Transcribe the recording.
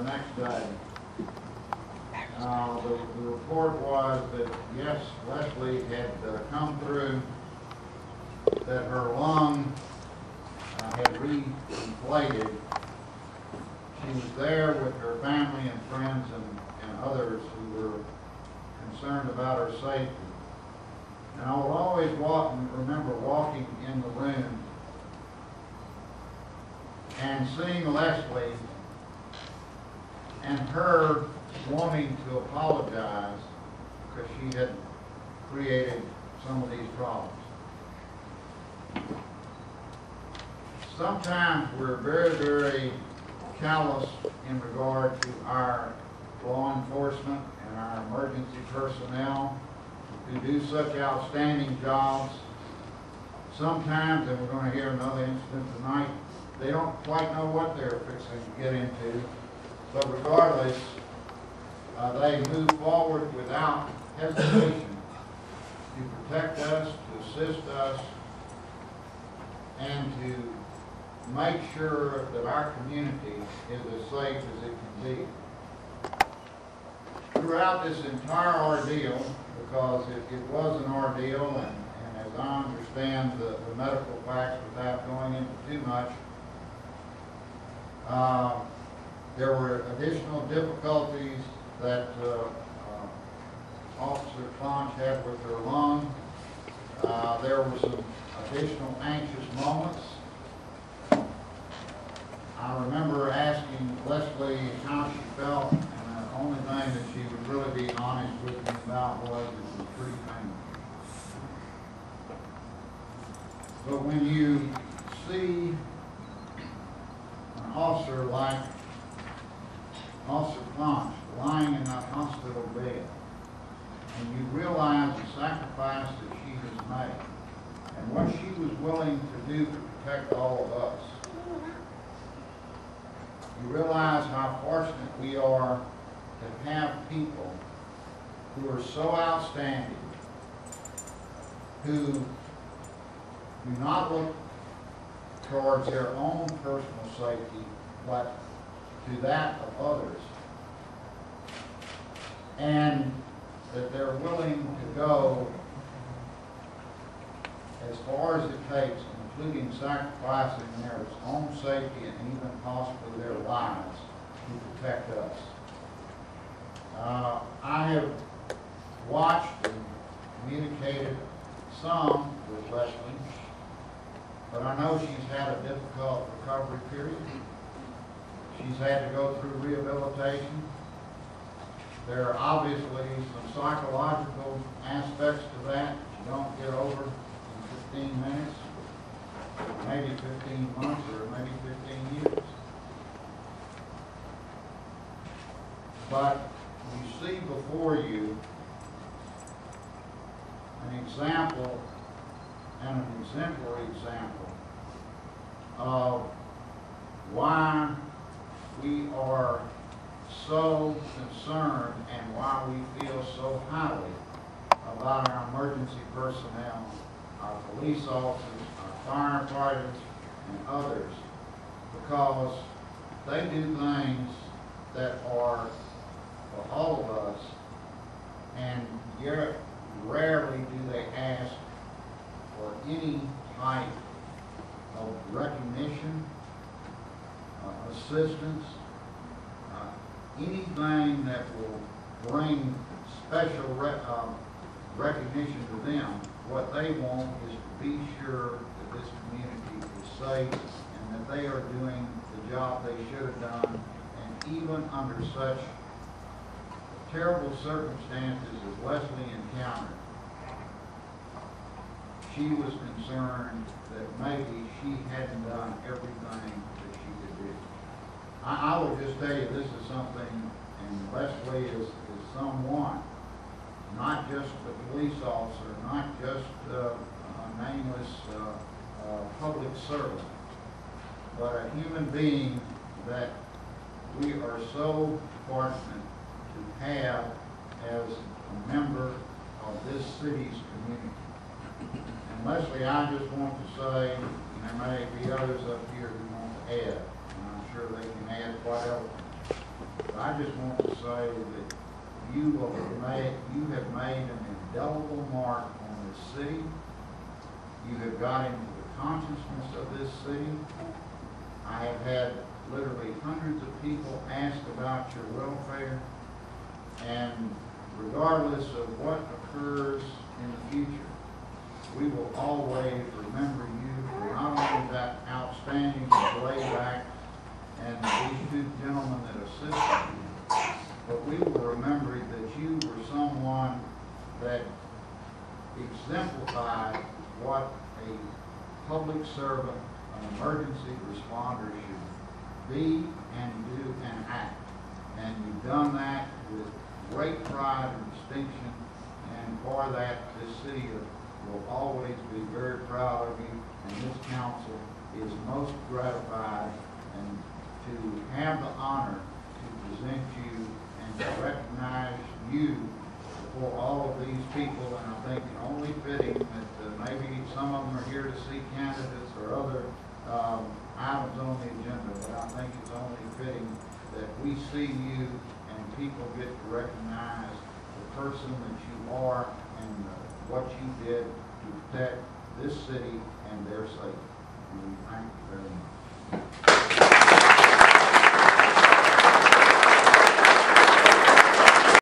next day. The report was that, yes, Leslie had come through, that her lung had re-inflated. She was there with her family and friends and others who were concerned about her safety. And I will always remember walking in the room and seeing Leslie and her wanting to apologize because she had created some of these problems. Sometimes we're very, very callous in regard to our law enforcement and our emergency personnel who do such outstanding jobs. Sometimes, and we're going to hear another incident tonight, they don't quite know what they're fixing to get into, but regardless, they move forward without hesitation to protect us, to assist us, and to make sure that our community is as safe as it can be. Throughout this entire ordeal, because it was an ordeal, and as I understand the medical facts without going into too much, there were additional difficulties that Officer Clonch had with her lung. There were some additional anxious moments. I remember asking Leslie how she felt, and the only thing that she would really be honest with me about was it was pretty painful. But when you see an officer like Officer Clonch lying in that hospital bed, and you realize the sacrifice that she has made, and what she was willing to do to protect all of us, you realize how fortunate we are to have people who are so outstanding, who do not look towards their own personal safety, but to that of others, and that they're willing to go as far as it takes, including sacrificing their own safety and even possibly their lives to protect us. I have watched and communicated some with Leslie, but I know she's had a difficult recovery period. She's had to go through rehabilitation. There are obviously some psychological aspects to that you don't get over in 15 minutes, maybe 15 months, or maybe 15 years. But you see before you an example and an exemplary example of why we are so concerned and why we feel so highly about our emergency personnel, our police officers, our firefighters, and others, because they do things that are for all of us, and yet rarely do they ask for any type of recognition, assistance, anything that will bring special recognition to them. What they want is to be sure that this community is safe and that they are doing the job they should have done. And even under such terrible circumstances as Leslie encountered, she was concerned that maybe she hadn't done everything that she could do. I will just tell you, this is something, and Leslie is someone, not just a police officer, not just a nameless public servant, but a human being that we are so fortunate to have as a member of this city's community. And Leslie, I just want to say, and there may be others up here who want to add, and I'm sure they can add quite eloquently. I just want to say that you have made an indelible mark on this city. You have got into the consciousness of this city. I have had literally hundreds of people ask about your welfare, and regardless of what occurs in the future, we will always remember you for not only that outstanding playback and these two gentlemen that assisted you, but we will remember that you were someone that exemplified what a public servant, an emergency responder should be and do and act. And you've done that with great pride and distinction, and for that, this city will always be very proud of you, and this council is most gratified and to have the honor to present you and to recognize you for all of these people. And I think it's only fitting that maybe some of them are here to see candidates or other items on the agenda, but I think it's only fitting that we see you and people get to recognize the person that you are and what you did to protect this city and their safety. And we thank you very much.